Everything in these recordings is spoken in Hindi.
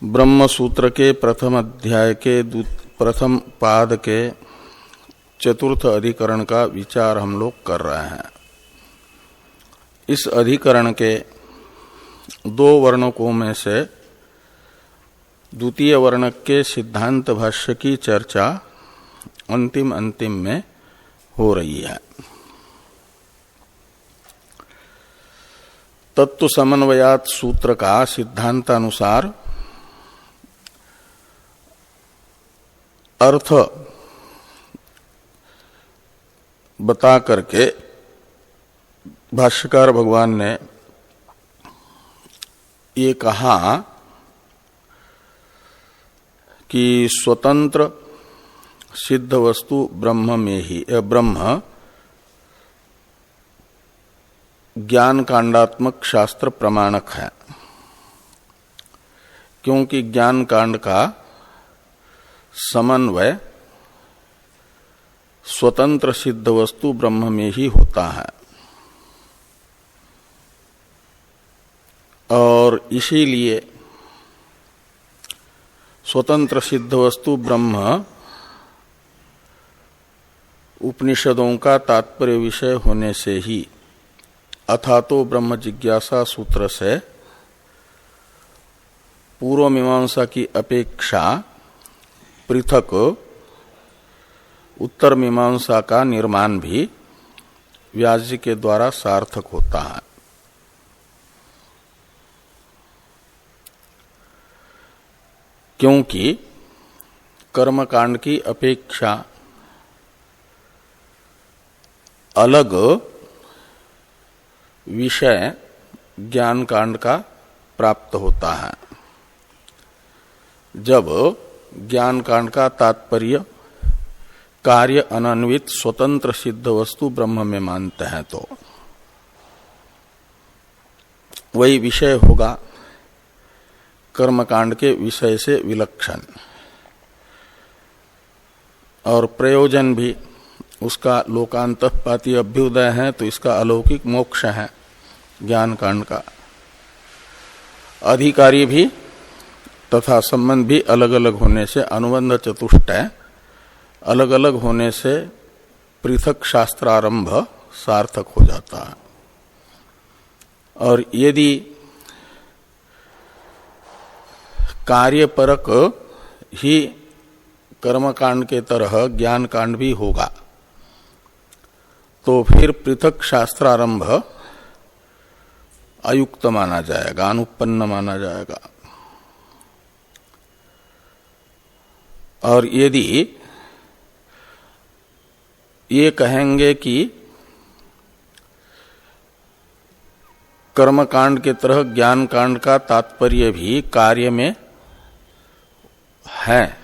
ब्रह्म सूत्र के प्रथम अध्याय के प्रथम पाद के चतुर्थ अधिकरण का विचार हम लोग कर रहे हैं। इस अधिकरण के दो वर्णकों में से द्वितीय वर्णक के सिद्धांत भाष्य की चर्चा अंतिम में हो रही है। तत्व समन्वयात सूत्र का सिद्धांतानुसार अर्थ बता करके भाष्यकार भगवान ने ये कहा कि स्वतंत्र सिद्ध वस्तु ब्रह्म में ही ब्रह्म ज्ञान कांडात्मक शास्त्र प्रमाणक है, क्योंकि ज्ञान कांड का समन्वय स्वतंत्र सिद्ध वस्तु ब्रह्म में ही होता है। और इसीलिए स्वतंत्र सिद्ध वस्तु ब्रह्म उपनिषदों का तात्पर्य विषय होने से ही अथातो ब्रह्म जिज्ञासा सूत्र से पूर्व मीमांसा की अपेक्षा पृथक उत्तर मीमांसा का निर्माण भी व्यास जी के द्वारा सार्थक होता है। क्योंकि कर्मकांड की अपेक्षा अलग विषय ज्ञान कांड का प्राप्त होता है। जब ज्ञान कांड का तात्पर्य कार्य अनन्वित स्वतंत्र सिद्ध वस्तु ब्रह्म में मानते हैं तो वही विषय होगा कर्मकांड के विषय से विलक्षण, और प्रयोजन भी उसका लोकांतपाती अभ्युदय है तो इसका अलौकिक मोक्ष है ज्ञान कांड का। अधिकारी भी तथा संबंध भी अलग अलग होने से अनुबंध चतुष्टय अलग अलग होने से पृथक शास्त्रारंभ सार्थक हो जाता है। और यदि कार्यपरक ही कर्मकांड के तरह ज्ञान कांड भी होगा तो फिर पृथक शास्त्रारंभ अयुक्त माना जाएगा, अनुपन्न माना जाएगा। और यदि ये कहेंगे कि कर्मकांड के तरह ज्ञान कांड का तात्पर्य भी कार्य में है,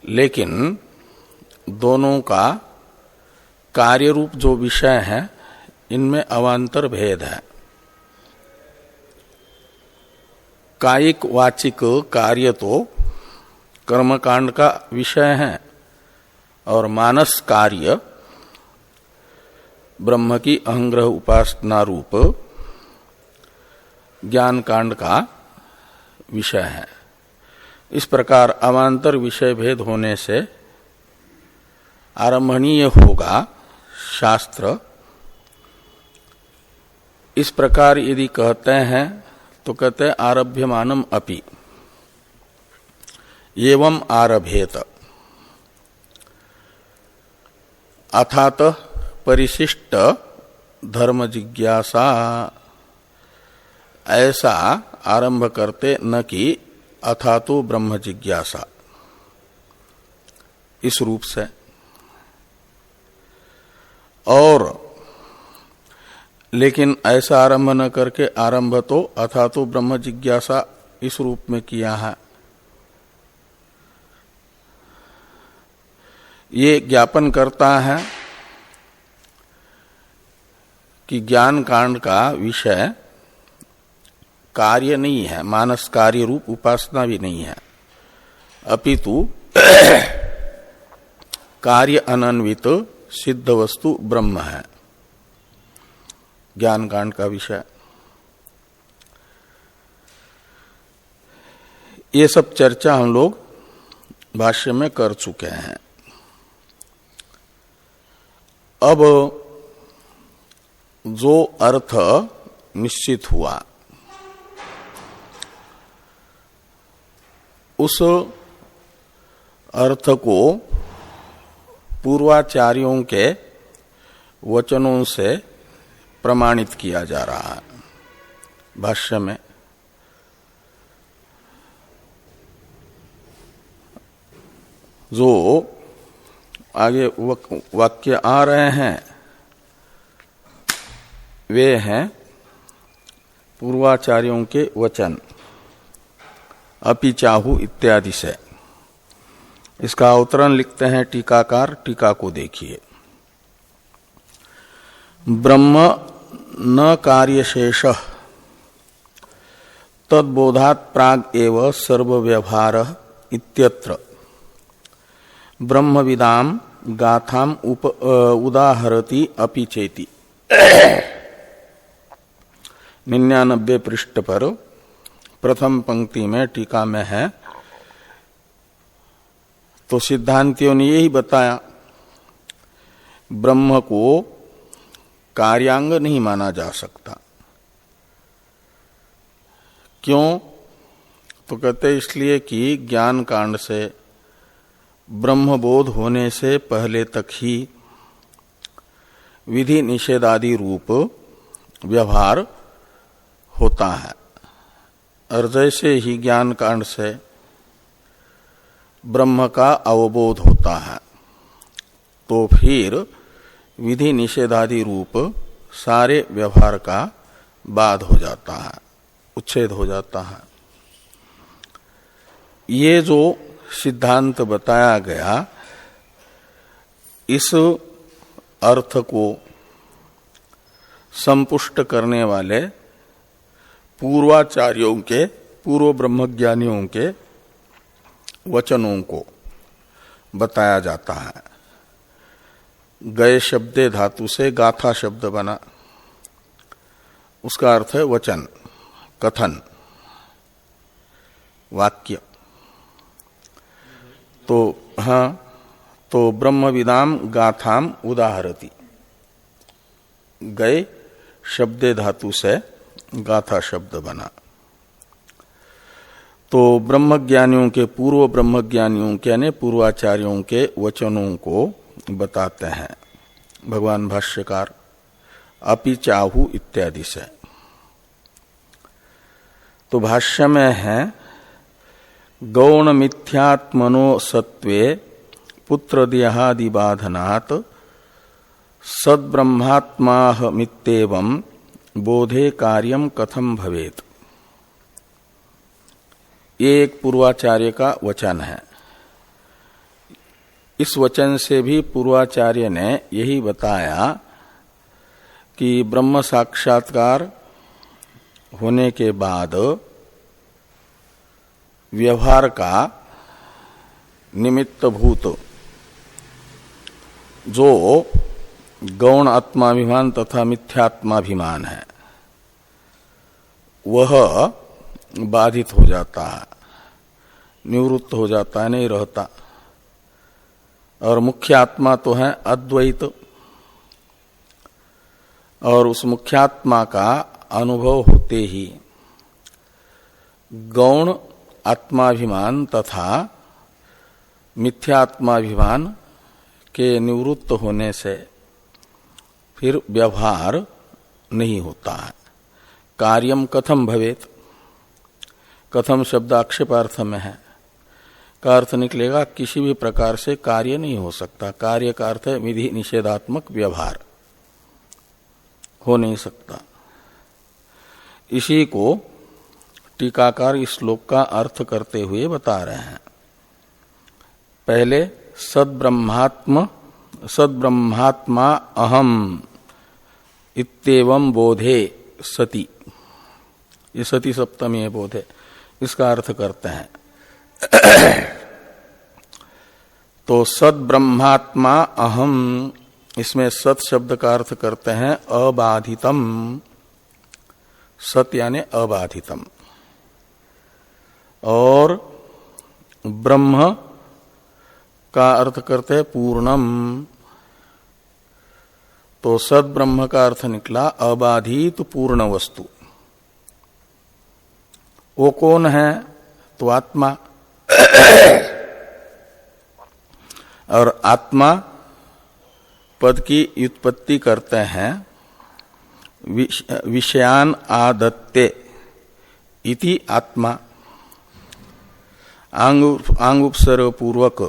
लेकिन दोनों का कार्य रूप जो विषय है इनमें अवांतर भेद है। कायिक वाचिक कार्य तो कर्मकांड का विषय है और मानस कार्य ब्रह्म की अहंग्रह उपासना रूप ज्ञान कांड का विषय है। इस प्रकार अवांतर विषय भेद होने से आरंभणीय होगा शास्त्र। इस प्रकार यदि कहते हैं तो कहते हैं आरभ्यमानम अपि एवं आरभेत अथात परिशिष्ट धर्म जिज्ञासा, ऐसा आरंभ करते न कि अथातो ब्रह्म जिज्ञासा, इस रूप से। और लेकिन ऐसा आरंभ न करके आरंभ तो अथातो ब्रह्म जिज्ञासा इस रूप में किया है। ये ज्ञापन करता है कि ज्ञान कांड का विषय कार्य नहीं है, मानस कार्य रूप उपासना भी नहीं है, अपितु कार्य अनन्वित सिद्ध वस्तु ब्रह्म है ज्ञान कांड का विषय। ये सब चर्चा हम लोग भाष्य में कर चुके हैं। अब जो अर्थ निश्चित हुआ उस अर्थ को पूर्वाचार्यों के वचनों से प्रमाणित किया जा रहा है भाष्य में। जो आगे वाक्य आ रहे हैं वे हैं पूर्वाचार्यों के वचन, अपि चाहु इत्यादि से। इसका अवतरण लिखते हैं टीकाकार, टीका को देखिए। ब्रह्म न कार्यशेष तद्बोधात् प्राग एव सर्वव्यवहार इत्यत्र ब्रह्मविदाम गाथाम उदाहरति अपि चेति। 99 पृष्ठ पर प्रथम पंक्ति में टीका में है। तो सिद्धांतियों ने यही बताया, ब्रह्म को कार्यांग नहीं माना जा सकता। क्यों? तो कहते इसलिए कि ज्ञान कांड से ब्रह्मबोध होने से पहले तक ही विधि निषेधादि रूप व्यवहार होता है, और जैसे ही ज्ञान कांड से ब्रह्म का अवबोध होता है तो फिर विधि निषेधादि रूप सारे व्यवहार का बाध हो जाता है, उच्छेद हो जाता है। ये जो सिद्धांत बताया गया, इस अर्थ को संपुष्ट करने वाले पूर्वाचार्यों के, पूर्व ब्रह्मज्ञानियों के वचनों को बताया जाता है। गए शब्दे धातु से गाथा शब्द बना, उसका अर्थ है वचन, कथन, वाक्य। तो हाँ, तो ब्रह्मविदाम गाथाम उदाहरति, गए शब्दे धातु से गाथा शब्द बना। तो ब्रह्मज्ञानियों के, पूर्व ब्रह्मज्ञानियों के यानी पूर्वाचार्यों के वचनों को बताते हैं भगवान भाष्यकार अपि चाहु इत्यादि से। तो भाष्य में है गौण मिथ्यात्मनो सत्वे पुत्र देहादि बाधनात् सद्ब्रह्मात्माहमित्येवं बोधे कार्यम कथम भवेत। ये एक पूर्वाचार्य का वचन है। इस वचन से भी पूर्वाचार्य ने यही बताया कि ब्रह्म साक्षात्कार होने के बाद व्यवहार का निमित्तभूत जो गौण आत्माभिमान तथा मिथ्यात्माभिमान है वह बाधित हो जाता है, निवृत्त हो जाता है, नहीं रहता। और मुख्य आत्मा तो है अद्वैत, और उस मुख्यात्मा का अनुभव होते ही गौण आत्माभिमान तथा मिथ्यात्माभिमान के निवृत्त होने से फिर व्यवहार नहीं होता है। कार्यम कथम भवेत, कथम शब्द आक्षेपार्थ में है, का अर्थ निकलेगा किसी भी प्रकार से कार्य नहीं हो सकता। कार्य का अर्थ है विधि निषेधात्मक व्यवहार, हो नहीं सकता। इसी को टीकाकार इस श्लोक का अर्थ करते हुए बता रहे हैं। पहले सद्ब्रह्मात्मा अहम इत्येवं बोधे सति, ये सती सप्तमी है बोधे, इसका अर्थ करते हैं। तो सद्ब्रह्मात्मा अहम, इसमें सत शब्द का अर्थ करते हैं अबाधितम, सत यानी अबाधितम। और ब्रह्म का अर्थ करते हैं पूर्णम। तो सद ब्रह्म का अर्थ निकला अबाधित पूर्ण वस्तु। वो कौन है? तो आत्मा। और आत्मा पद की व्युत्पत्ति करते हैं विषयान आदत्ते इति आत्मा। आंग उपसर्ग पूर्वक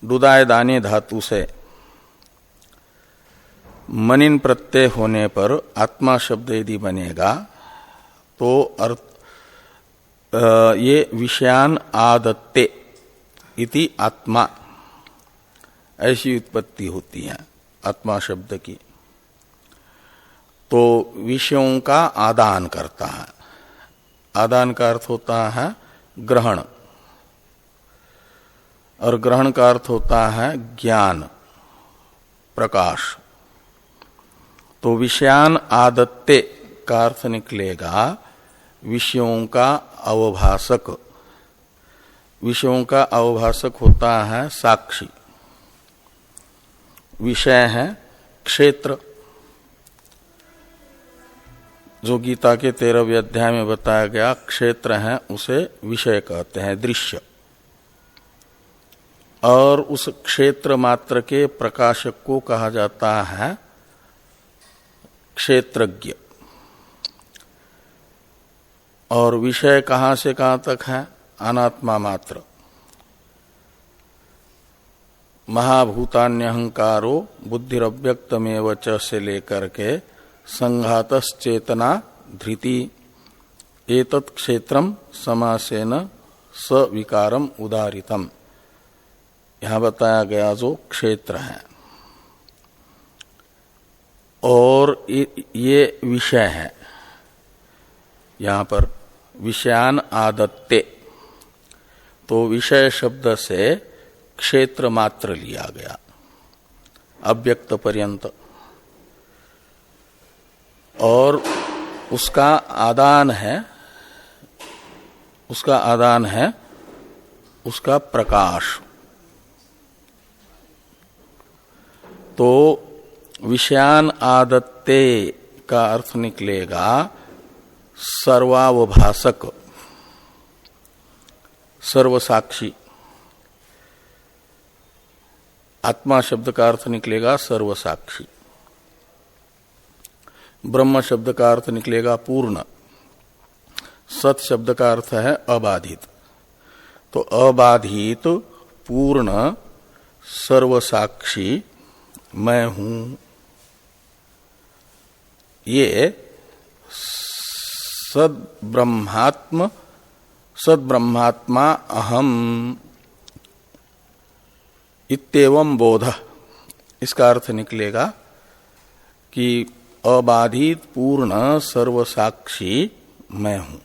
डुदाय दाने धातु से मनिन प्रत्यय होने पर आत्मा शब्द यदि बनेगा तो अर्थ ये विषयान आदत्ते इति आत्मा, ऐसी उत्पत्ति होती है आत्मा शब्द की। तो विषयों का आदान करता है। आदान का अर्थ होता है ग्रहण, और ग्रहण का अर्थ होता है ज्ञान, प्रकाश। तो विषयान आदत्ते का अर्थ निकलेगा विषयों का अवभासक। विषयों का अवभासक होता है साक्षी। विषय है क्षेत्र, जो गीता के 13वें अध्याय में बताया गया क्षेत्र है, उसे विषय कहते हैं, दृश्य। और उस क्षेत्र मात्र के प्रकाशक को कहा जाता है क्षेत्रज्ञ। और विषय कहां से कहां तक है? अनात्मा मात्र। महाभूतान्यहंकारो बुद्धिरव्यक्तमेव च से लेकर के संघातश्चेतना धृति एतत् क्षेत्रम समासेन सविकारम उदारितम। यहां बताया गया जो क्षेत्र है, और ये विषय है। यहां पर विषयान आदत्ते, तो विषय शब्द से क्षेत्र मात्र लिया गया अव्यक्त पर्यंत, और उसका आदान है उसका प्रकाश। तो विषयान आदत्ते का अर्थ निकलेगा सर्वावभासक, सर्वसाक्षी। आत्मा शब्द का अर्थ निकलेगा सर्वसाक्षी। ब्रह्म शब्द का अर्थ निकलेगा पूर्ण। सत शब्द का अर्थ है अबाधित। तो अबाधित पूर्ण सर्वसाक्षी मैं हूं, ये सद्ब्रह्मात्मा अहम इत्येवं बोध। इसका अर्थ निकलेगा कि अबाधित पूर्ण सर्वसाक्षी मैं हूं,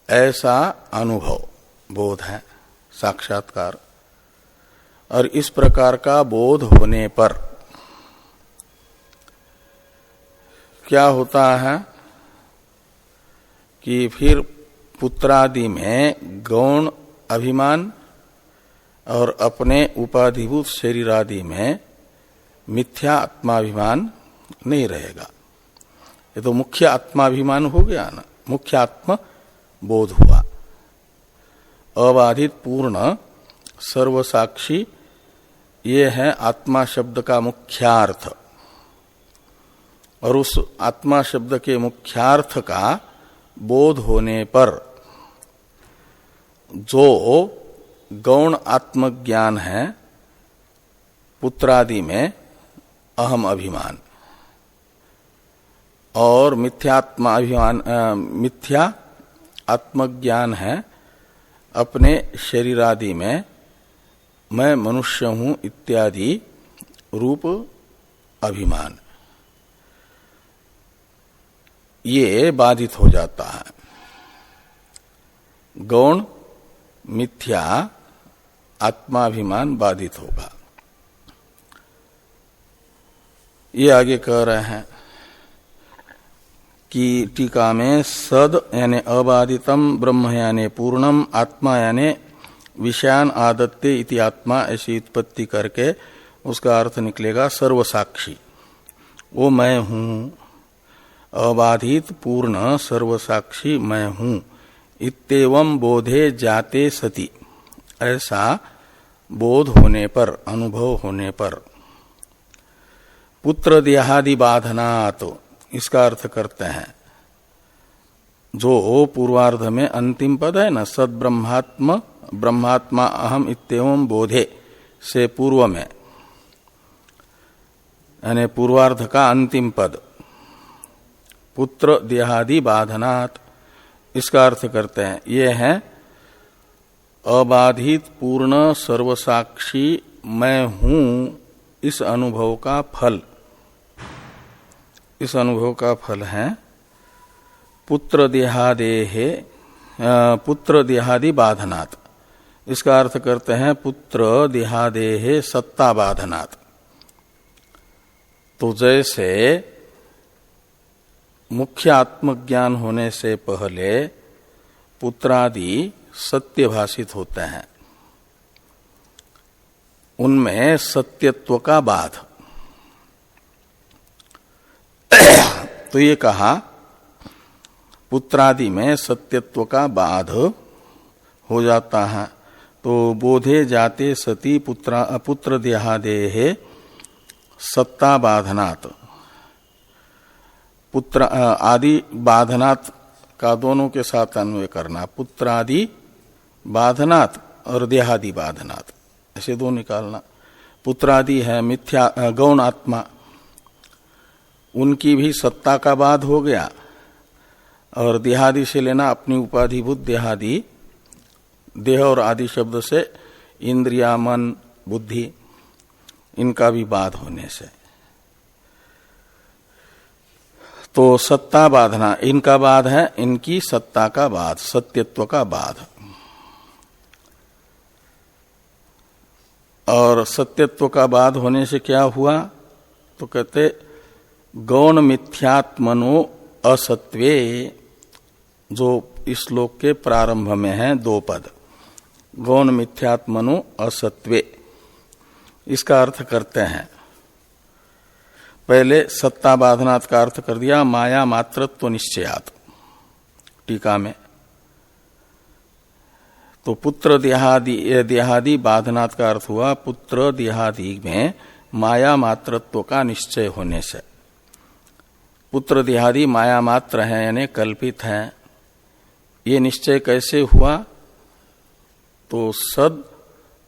ऐसा अनुभव, बोध है, साक्षात्कार। और इस प्रकार का बोध होने पर क्या होता है कि फिर पुत्रादि में गौण अभिमान और अपने उपाधिभूत शरीर आदि में मिथ्या आत्माभिमान नहीं रहेगा। ये तो मुख्य आत्माभिमान हो गया ना, मुख्य आत्म बोध हुआ। अबाधित पूर्ण सर्वसाक्षी, ये है आत्मा शब्द का मुख्यार्थ। और उस आत्मा शब्द के मुख्यार्थ का बोध होने पर जो गौण आत्मज्ञान है, पुत्रादि में अहम अभिमान, और मिथ्यात्मा अभिमान, मिथ्या आत्मज्ञान है अपने शरीरादि में मैं मनुष्य हूं इत्यादि रूप अभिमान, ये बाधित हो जाता है। गौण मिथ्या आत्माभिमान बाधित होगा। ये आगे कह रहे हैं की टीका में सद यानी अबाधितम, ब्रह्म यानी पूर्णम, आत्मा यानी विषयान आदत्ते इति आत्मा, ऐसी उत्पत्ति करके उसका अर्थ निकलेगा सर्वसाक्षी। वो मैं हूँ, अबाधित पूर्ण सर्वसाक्षी मैं हूँ। इत्येवं बोधे जाते सति, ऐसा बोध होने पर, अनुभव होने पर। पुत्र देहादि बाधनात्, इसका अर्थ करते हैं जो पूर्वार्ध में अंतिम पद है ना, सद ब्रह्मात्म ब्रह्मात्मा अहम इत्येवं बोधे से पूर्व में, यानी पूर्वार्ध का अंतिम पद, पुत्र देहादि बाधनात्, इसका अर्थ करते हैं ये है अबाधित पूर्ण सर्वसाक्षी मैं हूं, इस अनुभव का फल। इस अनुभव का फल है पुत्र देहादि बाधनात्। इसका अर्थ करते हैं पुत्र देहादेहे सत्ता बाधनात्। तो जैसे मुख्य आत्मज्ञान होने से पहले पुत्रादि सत्य भाषित होते हैं, उनमें सत्यत्व का बाध। तो ये कहा पुत्रादि में सत्यत्व का बाध हो जाता है। तो बोधे जाते सती पुत्र देहादेहे सत्ता बाधनात्, पुत्र आदि बाधनात् का दोनों के साथ अन्वय करना, पुत्रादि बाधनात् और देहादि बाधनात्, ऐसे दो निकालना। पुत्रादि है मिथ्या गौण आत्मा, उनकी भी सत्ता का बाध हो गया, और देहादि से लेना अपनी उपाधिभूत देहादि, देह और आदि शब्द से इंद्रिया, मन, बुद्धि, इनका भी बाध होने से। तो सत्ता बाधना, इनका बाध है, इनकी सत्ता का बाध, सत्यत्व का बाध। और सत्यत्व का बाध होने से क्या हुआ? तो कहते गौण मिथ्यात्मनो असत्वे, जो इस श्लोक के प्रारंभ में है दो पद, गौण मिथ्यात्मनो असत्वे, इसका अर्थ करते हैं। पहले सत्ता बाधनात् का अर्थ कर दिया माया मात्रत्व निश्चयात् टीका में। तो पुत्र देहादि बाधनात् का अर्थ हुआ पुत्र देहादि में माया मात्रत्व का निश्चय होने से। पुत्र देहादि माया मात्र है यानी कल्पित है, ये निश्चय कैसे हुआ? तो सद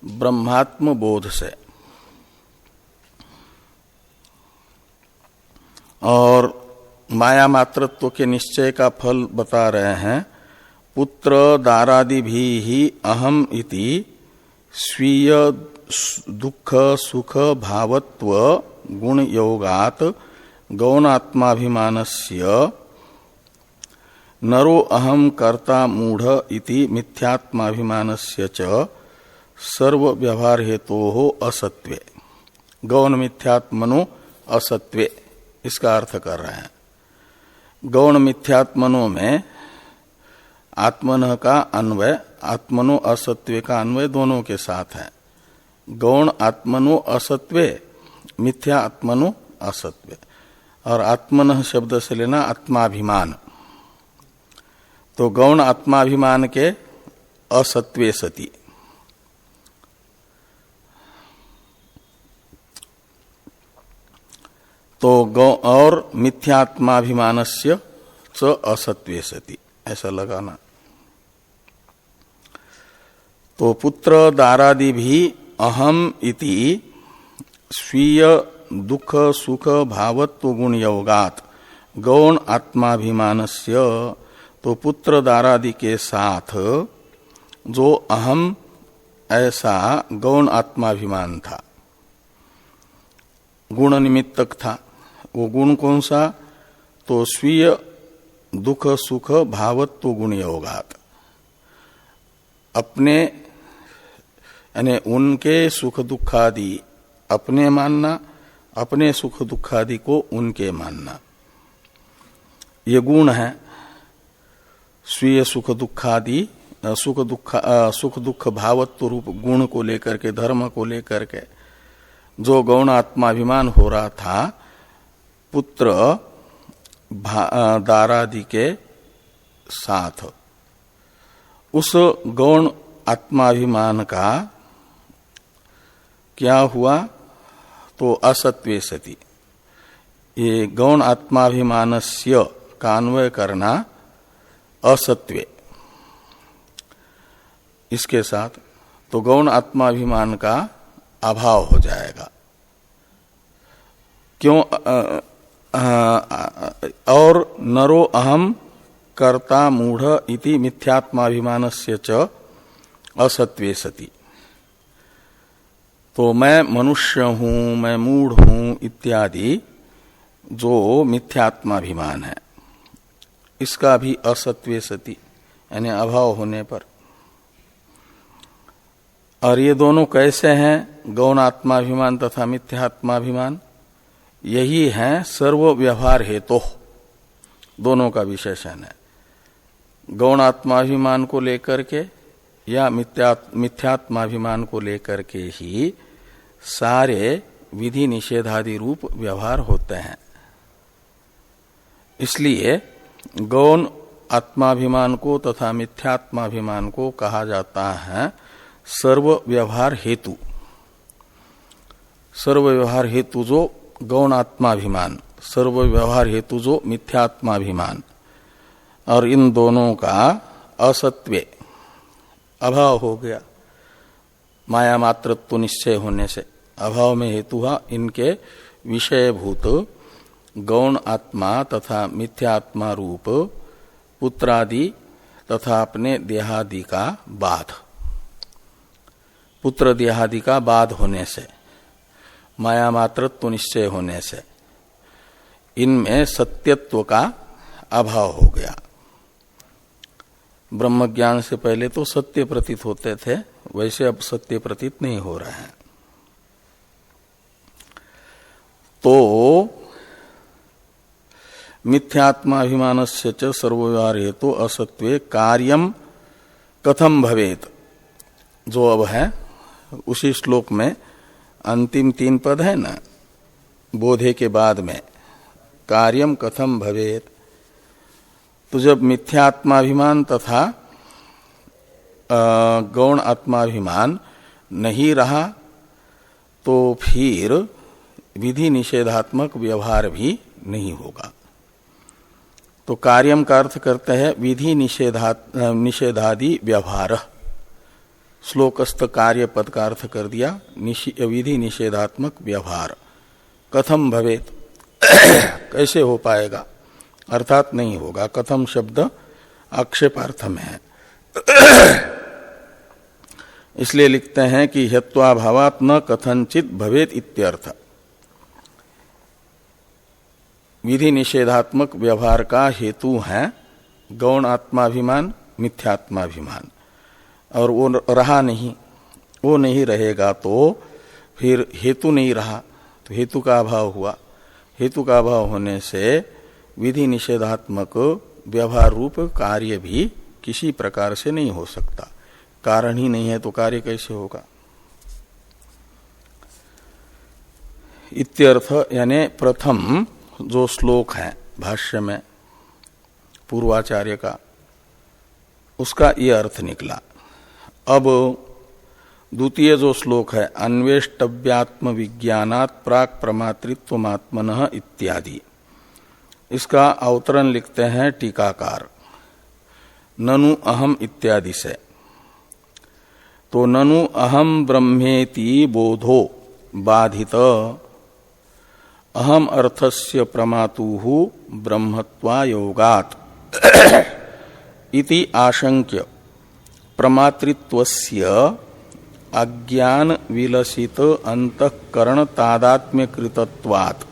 ब्रह्मात्म बोध से। और माया मात्रत्व के निश्चय का फल बता रहे हैं, पुत्र दारादि भी ही अहम इति स्वीय दुख सुख भावत्व गुण योगात गौणात्माभिमानस्य नरो अहम कर्ता मूढ़ इति मिथ्यात्माभिमानस्य च सर्व व्यवहार हेतोः असत्वे, गौण मिथ्यात्मनो असत्वे, इसका अर्थ कर रहे हैं। गौण मिथ्यात्मनो में आत्मन का अन्वय, आत्मनो असत्वे का अन्वय दोनों के साथ है। गौण आत्मनो असत्वे, मिथ्या आत्मनो असत्वे, और आत्मन शब्द से लेना आत्माभिमान। तो गौण आत्माभिमान के असत्वे सति, तो और मिथ्यात्माभिमानस्य च असत्वे सति, ऐसा लगाना। तो पुत्र दारादि भी अहम इति स्वीय दुख सुख भावत्व गुण योगात गौण आत्माभिमानस्य, तो पुत्र दारादि के साथ जो अहम ऐसा गौण आत्माभिमान था, गुण निमित्तक था, वो गुण कौन सा? तो स्वीय दुख सुख भावत्व गुण योगात, अपने यानी उनके सुख दुखादि अपने मानना, अपने सुख दुखादि को उनके मानना, ये गुण है, स्वीय सुख दुखादि सुख दुख भावत्व रूप गुण को लेकर के, धर्म को लेकर के जो गौण आत्माभिमान हो रहा था पुत्र दारादि के साथ, उस गौण आत्माभिमान का क्या हुआ? तो असत्वे सति। ये गौण आत्माभिमानस्य का अन्वय करना असत्वे इसके साथ, तो गौण आत्माभिमान का अभाव हो जाएगा। क्यों? और नरो अहम कर्ता मूढ़ इति मिथ्यात्माभिमानस्य च असत्वे सति। तो मैं मनुष्य हूं, मैं मूढ़ हूं इत्यादि जो मिथ्यात्माभिमान है, इसका भी असत्वे सति यानी अभाव होने पर। और ये दोनों कैसे हैं? गौण आत्माभिमान तथा मिथ्यात्माभिमान, यही है सर्व व्यवहार हेतु, दोनों का विशेषण है। गौण आत्माभिमान को लेकर के या मिथ्यात्माभिमान को लेकर के ही सारे विधि निषेधादि रूप व्यवहार होते हैं। इसलिए गौण आत्माभिमान को तथा मिथ्यात्माभिमान को कहा जाता है सर्व व्यवहार हेतु। सर्व व्यवहार हेतु जो गौण आत्माभिमान, सर्व व्यवहार हेतु जो मिथ्यात्माभिमान, और इन दोनों का असत्वे अभाव हो गया माया मात्रत्व निश्चय होने से। अभाव में हेतु हुआ इनके विषयभूत गौण आत्मा तथा मिथ्यात्मा रूप पुत्रादि तथा अपने देहादि का बाध, पुत्र देहादि का बाध होने से, माया मात्रत्व निश्चय होने से इनमें सत्यत्व का अभाव हो गया। ब्रह्म ज्ञान से पहले तो सत्य प्रतीत होते थे, वैसे अब सत्य प्रतीत नहीं हो रहे हैं। तो मिथ्यात्माभिमानस्य च सर्वव्यवहार हेतु असत्वे कार्यम कथम भवेत, जो अब है उसी श्लोक में अंतिम 3 पद है ना, बोधे के बाद में कार्यम कथम भवेत। तो जब मिथ्यात्माभिमान तथा गौण आत्माभिमान नहीं रहा तो फिर विधि निषेधात्मक व्यवहार भी नहीं होगा। तो कार्यम का अर्थ करते हैं विधि निषेधादि व्यवहार। श्लोकस्थ कार्य पद का अर्थ कर दिया विधि निषेधात्मक व्यवहार। कथम भवेत कैसे हो पाएगा, अर्थात नहीं होगा। कथम शब्द आक्षेपार्थ में है, इसलिए लिखते हैं कि हेत्वाभावात् न कथनचित भवेत इत्यर्थ। विधि निषेधात्मक व्यवहार का हेतु है गौण आत्माभिमान, मिथ्यात्माभिमान, और वो रहा नहीं, वो नहीं रहेगा तो फिर हेतु नहीं रहा, तो हेतु का अभाव हुआ। हेतु का अभाव होने से विधि निषेधात्मक व्यवहार रूप कार्य भी किसी प्रकार से नहीं हो सकता। कारण ही नहीं है तो कार्य कैसे होगा। इत्यर्थ यानी प्रथम जो श्लोक है भाष्य में पूर्वाचार्य का, उसका ये अर्थ निकला। अब द्वितीय जो श्लोक है अन्वेष्टव्यात्म विज्ञानात् प्राक प्रमातृत्वमात्मनः इत्यादि, इसका अवतरण लिखते हैं टीकाकार ननु अहम इत्यादि से। तो ननु अहम ब्रह्मेति बोधो बाधित अहम अर्थस्य प्रमातुः ब्रह्मत्वायोगात् इति आशंक्य प्रमातृत्वस्य अज्ञान विलसित अंतःकरण तादात्म्य कृतत्वात्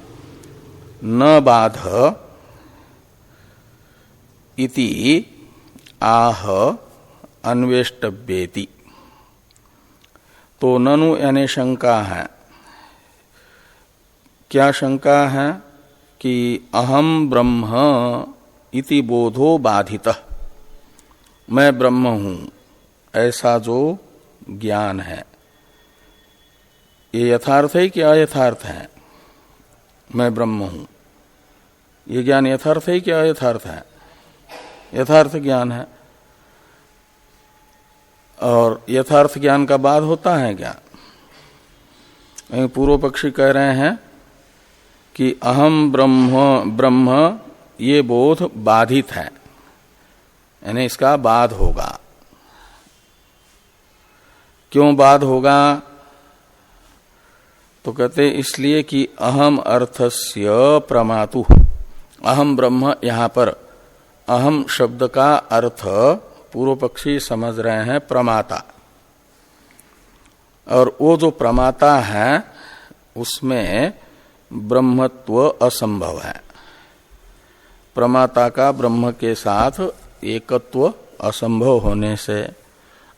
न बाध इति आह अन्वेष्टव्येति। तो ननु यानी शंका है। क्या शंका है? कि अहम ब्रह्म इति बोधो बाधितः, मैं ब्रह्म हूं ऐसा जो ज्ञान है, ये यथार्थ है कि अयथार्थ है? मैं ब्रह्म हूं, ये ज्ञान यथार्थ है कि अयथार्थ है? यथार्थ ज्ञान है। और यथार्थ ज्ञान का बाध होता है क्या? पूर्व पक्षी कह रहे हैं कि अहम ब्रह्म ये बोध बाधित है, यानी इसका बाध होगा। क्यों बाध होगा? तो कहते इसलिए कि अहम अर्थस्य प्रमातु, अहम ब्रह्म, यहां पर अहम शब्द का अर्थ पूर्व पक्षी समझ रहे हैं प्रमाता, और वो जो प्रमाता है उसमें ब्रह्मत्व असंभव है। प्रमाता का ब्रह्म के साथ एकत्व असंभव होने से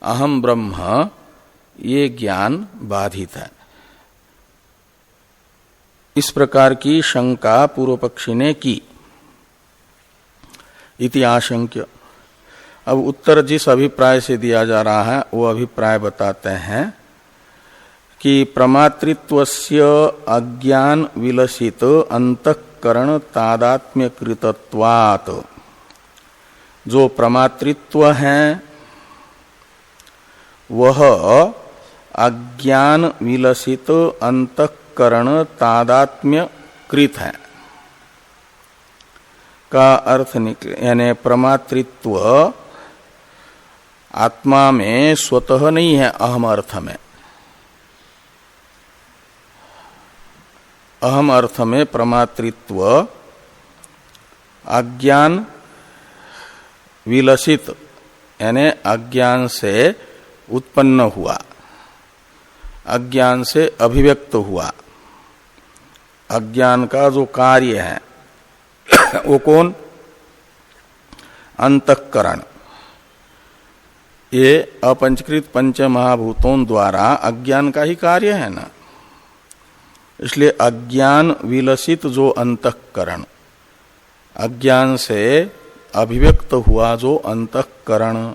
अहम ब्रह्म ये ज्ञान बाधित है। इस प्रकार की शंका पूर्व पक्षी ने की। इति आशंक्य, अब उत्तर जिस अभिप्राय से दिया जा रहा है वो अभिप्राय बताते हैं कि प्रमातृत्वस्य अज्ञान विलसित अंतःकरण तादात्म्य कृतत्वात्, जो प्रमातृत्व है वह अज्ञान विलसित अंतःकरण तादात्म्य कृत है का अर्थ निकले, यानी प्रमातृत्व आत्मा में स्वतः नहीं है। अहम अर्थ में, अहम अर्थ में प्रमातृत्व अज्ञान विलसित, यानी अज्ञान से उत्पन्न हुआ, अज्ञान से अभिव्यक्त हुआ। अज्ञान का जो कार्य है वो कौन? अंतःकरण। ये अपंचकृत पंच महाभूतों द्वारा अज्ञान का ही कार्य है ना। इसलिए अज्ञान विलसित जो अंतःकरण, अज्ञान से अभिव्यक्त हुआ जो अंतःकरण,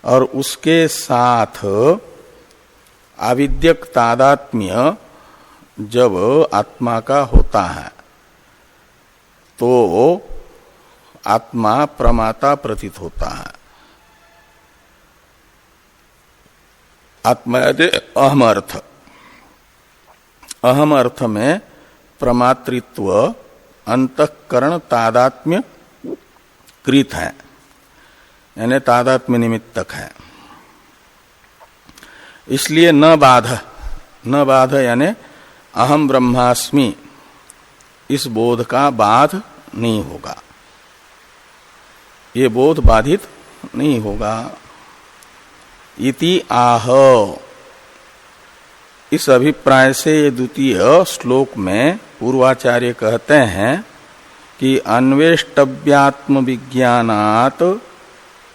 और उसके साथ आविद्यक तादात्म्य जब आत्मा का होता है तो आत्मा प्रमाता प्रतीत होता है। आत्मा अहम अर्थ, अहम अर्थ में प्रमातृत्व अंतःकरण तादात्म्य कृत है, यानी तादात्म्य निमित्तक है। इसलिए न बाध यानी अहम ब्रह्मास्मि, इस बोध का बाध नहीं होगा, ये बोध बाधित नहीं होगा। इति आह, इस अभिप्राय से द्वितीय श्लोक में पूर्वाचार्य कहते हैं कि अन्वेष्टव्यात्म विज्ञानात्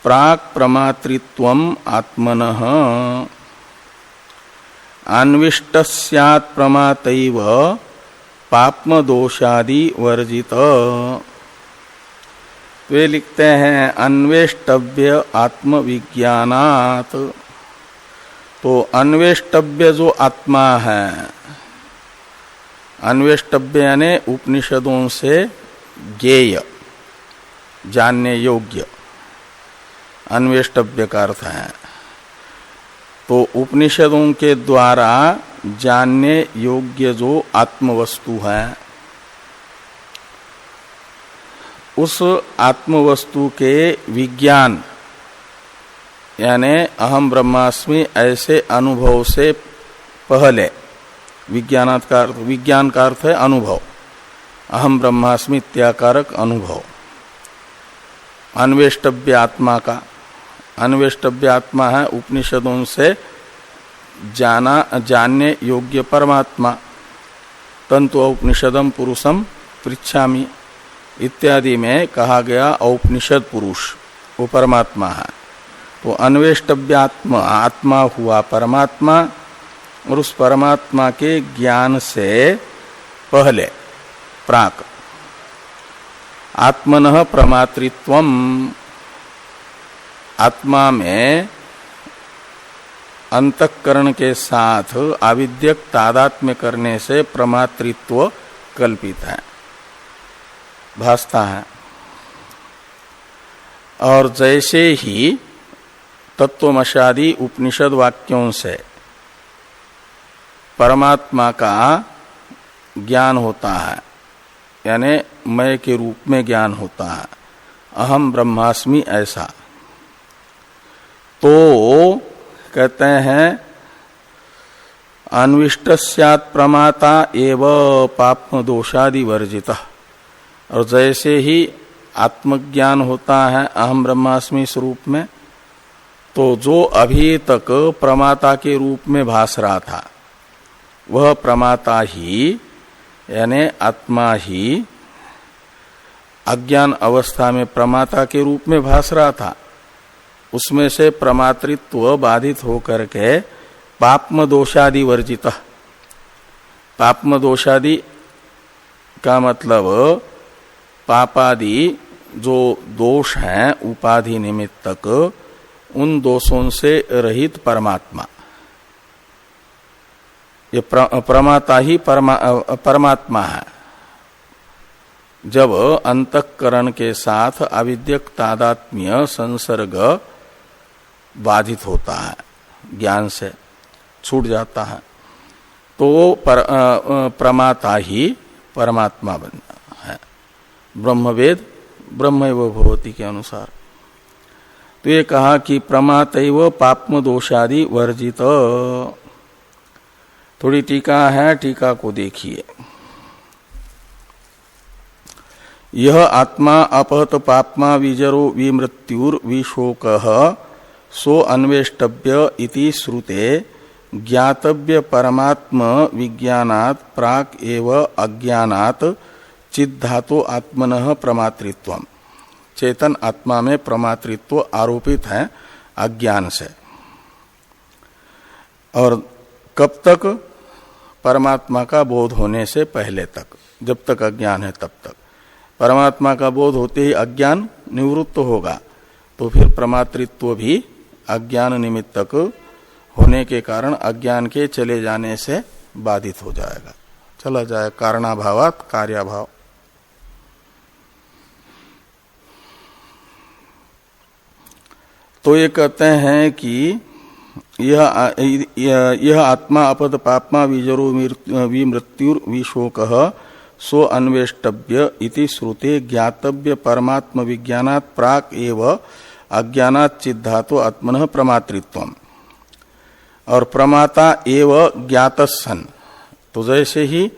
प्राक् प्रमातृत्वम् आत्मनः अन्विष्टस्यात् प्रमातैव पाप्म दोषादि वर्जित। वे लिखते हैं अन्वेष्टव्य आत्मविज्ञानात्, तो अन्वेष्टव्य जो आत्मा है, अन्वेष्टव्य यानी उपनिषदों से ज्ञेय, जानने योग्य, अन्वेष्टव्य का अर्थ है। तो उपनिषदों के द्वारा जानने योग्य जो आत्मवस्तु है, उस आत्मवस्तु के विज्ञान यानी अहम ब्रह्मास्मि ऐसे अनुभव से पहले, विज्ञान का अर्थ है अनुभव, अहम ब्रह्मास्मि इत्याकारक अनुभव, अन्वेष्टव्य आत्मा का, अन्वेष्टव्य आत्मा है उपनिषदों से जानने योग्य परमात्मा। तंतु औपनिषदम पुरुषम पृच्छामि इत्यादि में कहा गया औपनिषद पुरुष वो परमात्मा है। तो अन्वेष्टव्य आत्मा हुआ परमात्मा, और उस परमात्मा के ज्ञान से पहले प्राक आत्मनः प्रमातृत्वम, आत्मा में अंतःकरण के साथ आविद्यक तादात्म्य करने से प्रमातृत्व कल्पित है, भासता है। और जैसे ही तत्वमशादी उपनिषद वाक्यों से परमात्मा का ज्ञान होता है, यानी मैं के रूप में ज्ञान होता है, अहम ब्रह्मास्मि ऐसा, तो कहते हैं अन्विष्ट स्यात् प्रमाता एव पाप्म दोषादि वर्जितः। और जैसे ही आत्मज्ञान होता है अहम ब्रह्मास्मि स्वरूप में, तो जो अभी तक प्रमाता के रूप में भास रहा था वह प्रमाता ही यानी आत्मा ही अज्ञान अवस्था में प्रमाता के रूप में भास रहा था, उसमें से प्रमातृत्व बाधित होकर के पाप्म दोषादि वर्जित। पाप्म दोषादि का मतलब पापादि जो दोष हैं उपाधि निमित्तक, उन दोषों से रहित परमात्मा, ये प्रमाता ही परमात्मा है। जब अंतःकरण के साथ अविद्यक तादात्म्य संसर्ग बाधित होता है, ज्ञान से छूट जाता है, तो प्रमाता ही परमात्मा बनता है। ब्रह्मवेद ब्रह्मैव भवति के अनुसार। तो ये कहा कि प्रमातैव पाप्म दोषादि वर्जित। थोड़ी टीका है, टीका को देखिए। यह आत्मा अपहत पाप्मा विजरो विमृत्युर विशोकः सो अन्वेष्टव्य इति श्रुते ज्ञातव्य परमात्म विज्ञानात् प्राक एव अज्ञानात् चिद्धातो आत्मनः प्रमातृत्वम्। चेतन आत्मा में प्रमातृत्व आरोपित है अज्ञान से। और कब तक? परमात्मा का बोध होने से पहले तक, जब तक अज्ञान है तब तक। परमात्मा का बोध होते ही अज्ञान निवृत्त होगा, तो फिर प्रमातृत्व भी अज्ञान निमित्तक होने के कारण अज्ञान के चले जाने से बाधित हो जाएगा, चला जाए कारणाभावात् कार्याभाव। तो ये कहते हैं कि यह आत्मा अपद पाप्मा विजरो विमृत्युर विशोकः सो अन्वेष्टव्य इति श्रुते ज्ञातव्य परमात्म विज्ञानात् प्राक एव अज्ञानात् चिद्धातो आत्मनः प्रमातृत्वम्। और प्रमाता एव ज्ञातस्सन, तो जैसे ही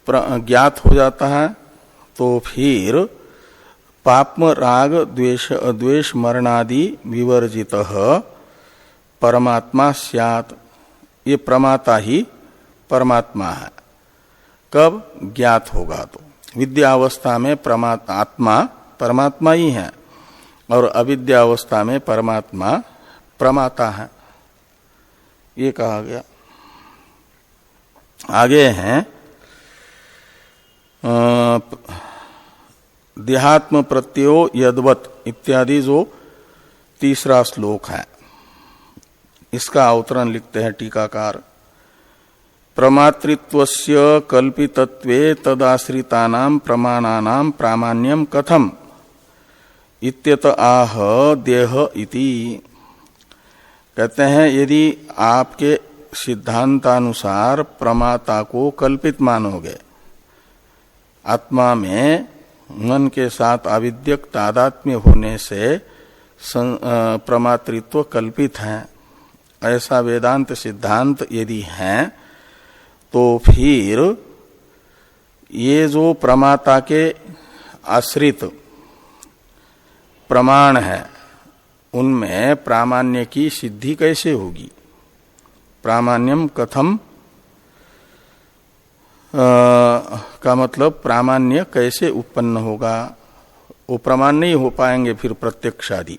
ज्ञात हो जाता है तो फिर पाप्म राग द्वेष मरणादि विवर्जितः परमात्मा स्यात्। ये प्रमाता ही परमात्मा है। कब? ज्ञात होगा तो। विद्यावस्था में आत्मा परमात्मा ही है और अविद्यावस्था में परमात्मा प्रमाता है, ये कहा गया। आगे हैं देहात्म प्रत्ययो यद्वत् इत्यादि जो तीसरा श्लोक है, इसका अवतरण लिखते हैं टीकाकार। प्रमातृत्वस्य कल्पितत्वे तदाश्रितानां प्रमाणानां प्रामाण्यम कथम इत्यत आह देह इति। कहते हैं यदि आपके सिद्धांतानुसार प्रमाता को कल्पित मानोगे, आत्मा में मन के साथ अविद्यक तादात्म्य होने से प्रमातृत्व कल्पित है, ऐसा वेदांत सिद्धांत यदि है, तो फिर ये जो प्रमाता के आश्रित प्रमाण है उनमें प्रामाण्य की सिद्धि कैसे होगी? प्रामाण्यम कथम का मतलब प्रामाण्य कैसे उत्पन्न होगा? वो प्रमाण नहीं हो पाएंगे फिर प्रत्यक्षादि,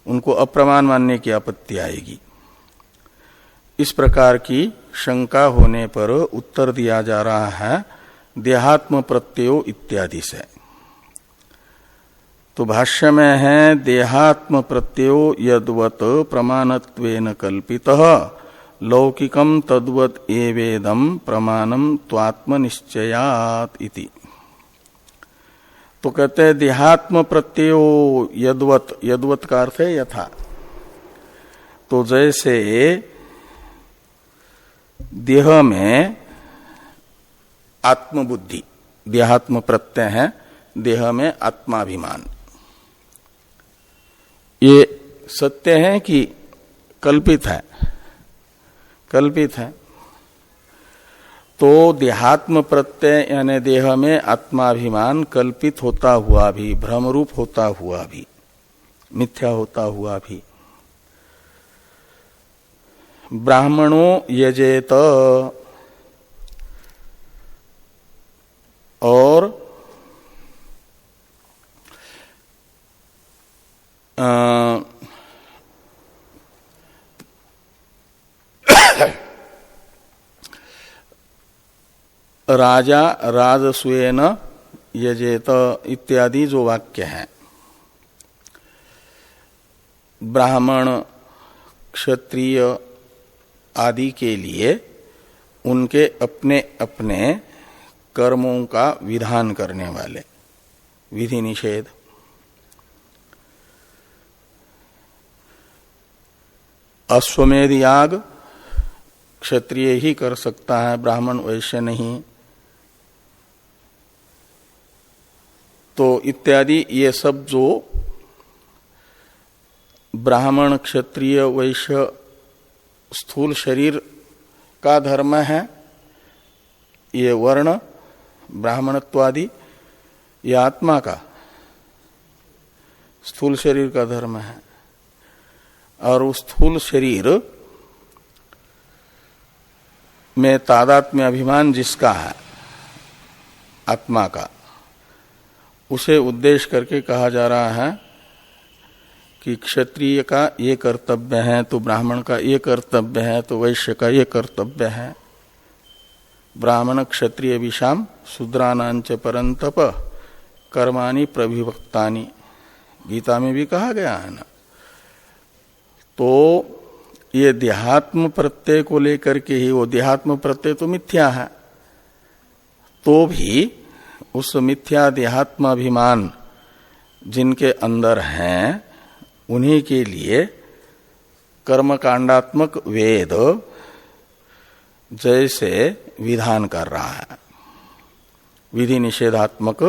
उनको अप्रमाण मानने की आपत्ति आएगी। इस प्रकार की शंका होने पर उत्तर दिया जा रहा है देहात्म प्रत्ययो इत्यादि से। तो भाष्य में है देहात्म प्रत्ययो यद्वत प्रमाणत्वेन कल्पितः लौकिकम तद्वत एवेदम प्रमाणम त्वात्मनिश्चयात् इति। तो कहते हैं देहात्म प्रत्ययो यद्वत, यद्वत का अर्थ है यथा। तो जैसे देह में आत्मबुद्धि, देहात्म प्रत्यय है, देह में आत्माभिमान, ये सत्य है कि कल्पित है? कल्पित है। तो देहात्म प्रत्यय यानी देह में आत्माभिमान कल्पित होता हुआ भी, भ्रमरूप होता हुआ भी, मिथ्या होता हुआ भी ब्राह्मणो यजेत, और राजा राजस्वेन यजेत इत्यादि जो वाक्य हैं, ब्राह्मण क्षत्रिय आदि के लिए उनके अपने अपने कर्मों का विधान करने वाले, विधि निषेध। अश्वमेध याग क्षत्रिय ही कर सकता है, ब्राह्मण वैश्य नहीं। तो इत्यादि ये सब जो ब्राह्मण क्षत्रिय वैश्य स्थूल शरीर का धर्म है, ये वर्ण ब्राह्मणत्वादि, ये आत्मा का स्थूल शरीर का धर्म है। और उस स्थूल शरीर में तादात्म्य अभिमान जिसका है, आत्मा का, उसे उद्देश्य करके कहा जा रहा है कि क्षत्रिय का ये कर्तव्य है तो ब्राह्मण का ये कर्तव्य है, तो वैश्य का ये कर्तव्य है। ब्राह्मण क्षत्रिय विषाम शूद्रानांच परंतप कर्माणि प्रविभक्तानि, गीता में भी कहा गया है ना। तो ये देहात्म प्रत्यय को लेकर के ही, वो देहात्म प्रत्यय तो मिथ्या है, तो भी उस मिथ्या देहात्माभिमान जिनके अंदर हैं उन्हीं के लिए कर्मकांडात्मक वेद जैसे विधान कर रहा है, विधि निषेधात्मक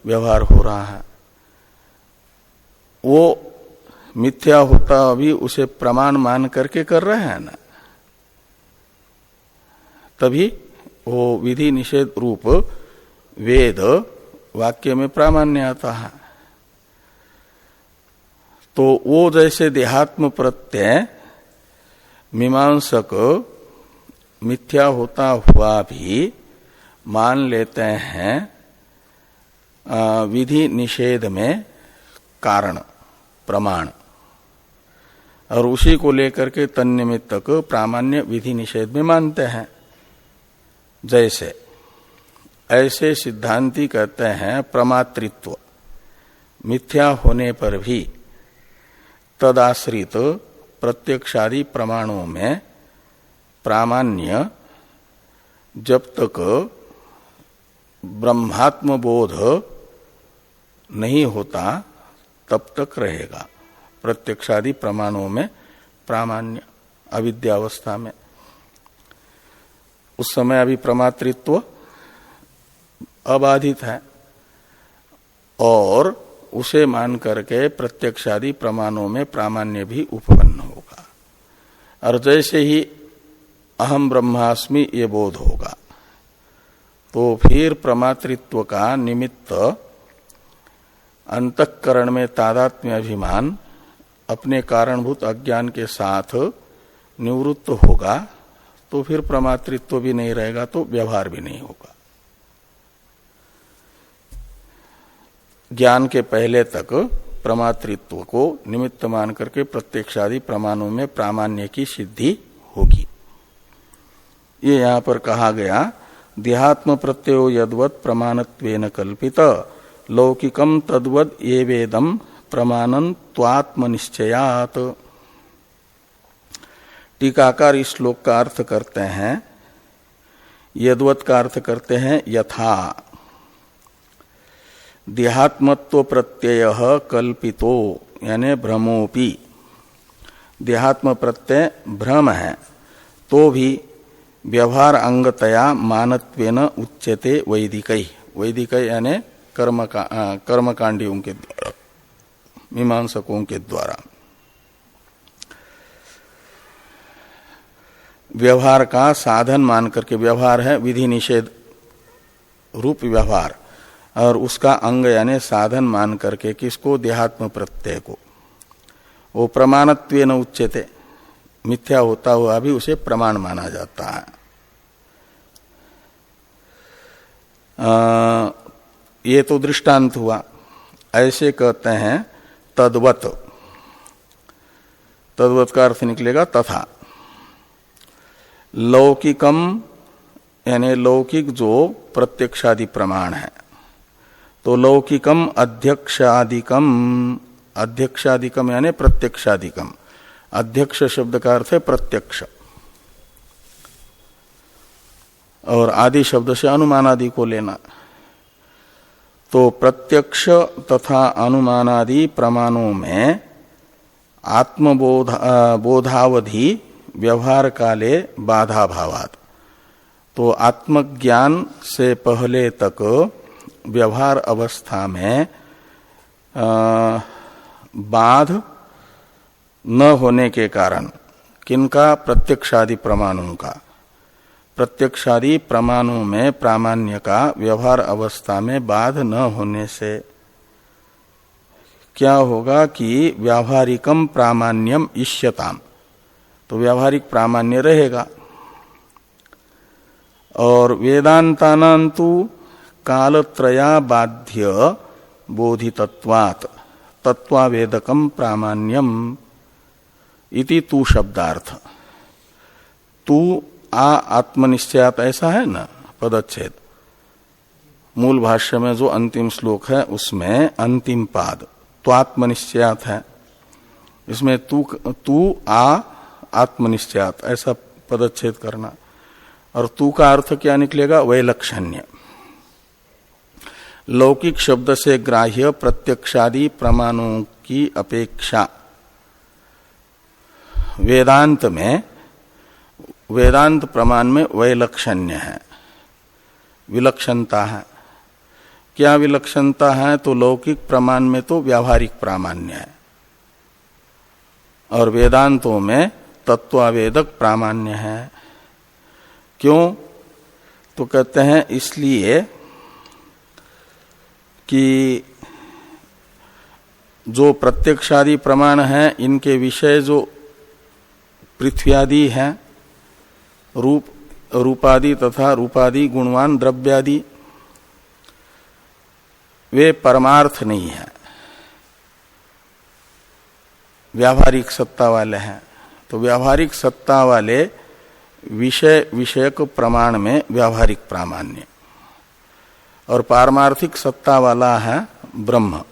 व्यवहार हो रहा है। वो मिथ्या होता अभी उसे प्रमाण मान करके कर रहे हैं ना, तभी वो विधि निषेध रूप वेद वाक्य में प्रामाण्य आता है। तो वो जैसे देहात्म प्रत्यय मीमांसक मिथ्या होता हुआ भी मान लेते हैं विधि निषेध में कारण प्रमाण, और उसी को लेकर के तन्निमित्तक प्रामाण्य विधि निषेध में मानते हैं। जैसे ऐसे सिद्धांती कहते हैं प्रमातृत्व मिथ्या होने पर भी तदाश्रित प्रत्यक्षादि प्रमाणों में प्रामाण्य जब तक ब्रह्मात्म बोध नहीं होता तब तक रहेगा। प्रत्यक्षादि प्रमाणों में प्रामाण्य अविद्यावस्था में, उस समय अभी प्रमातृत्व अबाधित है, और उसे मान करके प्रत्यक्षादि प्रमाणों में प्रामाण्य भी उपपन्न होगा। और जैसे ही अहम ब्रह्मास्मि ये बोध होगा, तो फिर प्रमातृत्व का निमित्त अंतःकरण में तादात्म्य अभिमान अपने कारणभूत अज्ञान के साथ निवृत्त होगा, तो फिर प्रमातृत्व भी नहीं रहेगा, तो व्यवहार भी नहीं होगा। ज्ञान के पहले तक प्रमातृत्व को निमित्त मान करके प्रत्यक्षादि प्रमाणों में प्रामाण्य की सिद्धि होगी। ये यहां पर कहा गया देहात्म प्रत्ययो यद्वत प्रमाणत्वेन कल्पित लौकिकम तद्वद ये वेदम प्रमाणन त्वात्मनिश्चयात्। टीकाकार इस श्लोक का अर्थ करते हैं, यद्वत का अर्थ करते हैं यथा। देहात्मत्व प्रत्यय कल्पितो यानी भ्रमोपि, देहात्म प्रत्यय भ्रम है तो भी व्यवहार अंगतया मानत्वेन उच्यते वैदिकै। वैदिकै यानी कर्मकांडियों के द्वारा, मीमांसकों के द्वारा। व्यवहार का साधन मान करके, व्यवहार है विधि निषेध रूप व्यवहार, और उसका अंग यानी साधन मान करके किसको? देहात्म प्रत्यय को। वो प्रमाणत्वेन उच्यते, मिथ्या होता हुआ भी उसे प्रमाण माना जाता है। ये तो दृष्टांत हुआ। ऐसे कहते हैं तद्वत, तद्वत का अर्थ निकलेगा तथा। लौकिकम यानी लौकिक जो प्रत्यक्षादि प्रमाण है, तो लौकिकम अध्यक्षादिकम, अध्यक्षादिकम यानी प्रत्यक्षादिकम। अध्यक्ष शब्द का अर्थ है प्रत्यक्ष, और आदि शब्द से अनुमानादि को लेना। तो प्रत्यक्ष तथा अनुमानादि प्रमाणों में आत्मबोधावधि व्यवहार काले बाधा भावात्, तो आत्मज्ञान से पहले तक व्यवहार अवस्था में बाध न होने के कारण, किनका? प्रत्यक्षादि प्रमाणों का। प्रत्यक्षादि प्रमाणों में प्रामाण्य का व्यवहार अवस्था में बाध न होने से क्या होगा कि व्यावहारिकम प्रामाण्यम इष्यताम, तो व्यावहारिक प्रामाण्य रहेगा। और वेदांतानांतु कालत्रया बाध्य बोधितत्वात् तत्वावेदकम प्रामाण्यम इति तू शब्दार्थ। तू आ आत्मनिश्चयात, ऐसा है ना पदच्छेद। मूल भाष्य में जो अंतिम श्लोक है उसमें अंतिम पाद त्वात्मनिश्चयात है, इसमें तू आ आत्मनिश्चयात ऐसा पदच्छेद करना। और तू का अर्थ क्या निकलेगा? वैलक्षण्य। लौकिक शब्द से ग्राह्य प्रत्यक्षादि प्रमाणों की अपेक्षा वेदांत में, वेदांत प्रमाण में वैलक्षण्य है, विलक्षणता है। क्या विलक्षणता है? तो लौकिक प्रमाण में तो व्यावहारिक प्रामाण्य है, और वेदांतों में तत्वावेदक प्रामाण्य है। क्यों? तो कहते हैं इसलिए कि जो प्रत्यक्षादि प्रमाण है इनके विषय जो पृथ्वी आदि है, रूपादि तथा रूपादि गुणवान द्रव्यादि, वे परमार्थ नहीं है, व्यावहारिक सत्ता वाले हैं। तो व्यावहारिक सत्ता वाले विषयक प्रमाण में व्यावहारिक प्रामाण्य, और पारमार्थिक सत्ता वाला है ब्रह्म,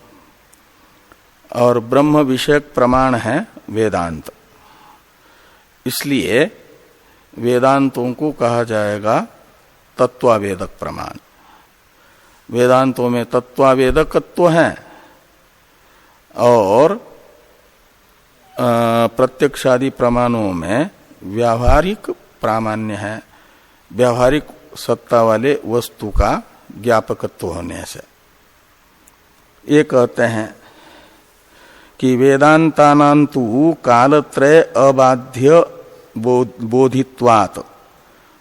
और ब्रह्म विषयक प्रमाण है वेदांत। इसलिए वेदांतों को कहा जाएगा तत्वावेदक प्रमाण। वेदांतों में तत्वावेदकत्व है, और प्रत्यक्षादि प्रमाणों में व्यावहारिक प्रामाण्य है, व्यावहारिक सत्ता वाले वस्तु का ज्ञापकत्व होने से। ये कहते हैं कि वेदांतानांतु कालत्रय अबाध्य बोधित्वात्,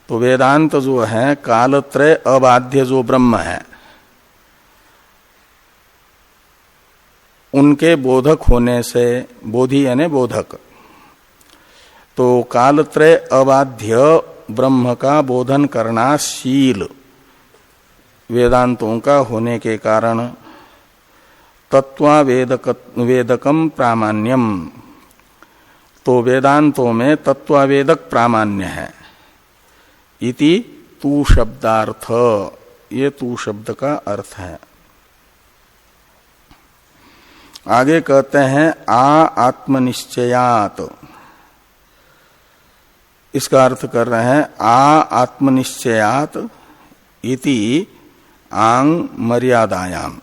तो वेदांत जो है कालत्रय अबाध्य जो ब्रह्म है उनके बोधक होने से, बोधि यानी बोधक, तो कालत्रय अबाध्य ब्रह्म का बोधन करना शील वेदांतों का होने के कारण तत्वावेदकम प्रामाण्यम, तो वेदांतों में तत्वावेदक प्रामाण्य है। इति तू शब्दार्थ, ये तू शब्द का अर्थ है। आगे कहते हैं आत्मनिश्चयात, इसका अर्थ कर रहे हैं आत्मनिश्चयात इति आंग मर्यादायाम।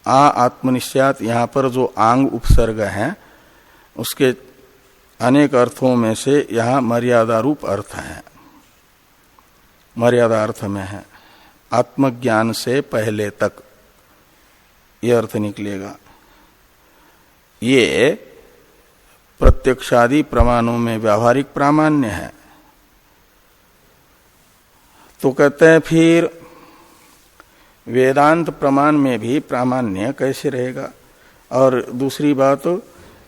आत्मनिश्चयात, यहां पर जो आंग उपसर्ग है उसके अनेक अर्थों में से यहां मर्यादा रूप अर्थ है, मर्यादा अर्थ में है, आत्मज्ञान से पहले तक यह अर्थ निकलेगा। ये प्रत्यक्षादि प्रमाणों में व्यावहारिक प्रामाण्य है। तो कहते हैं फिर वेदांत प्रमाण में भी प्रामाण्य कैसे रहेगा? और दूसरी बात,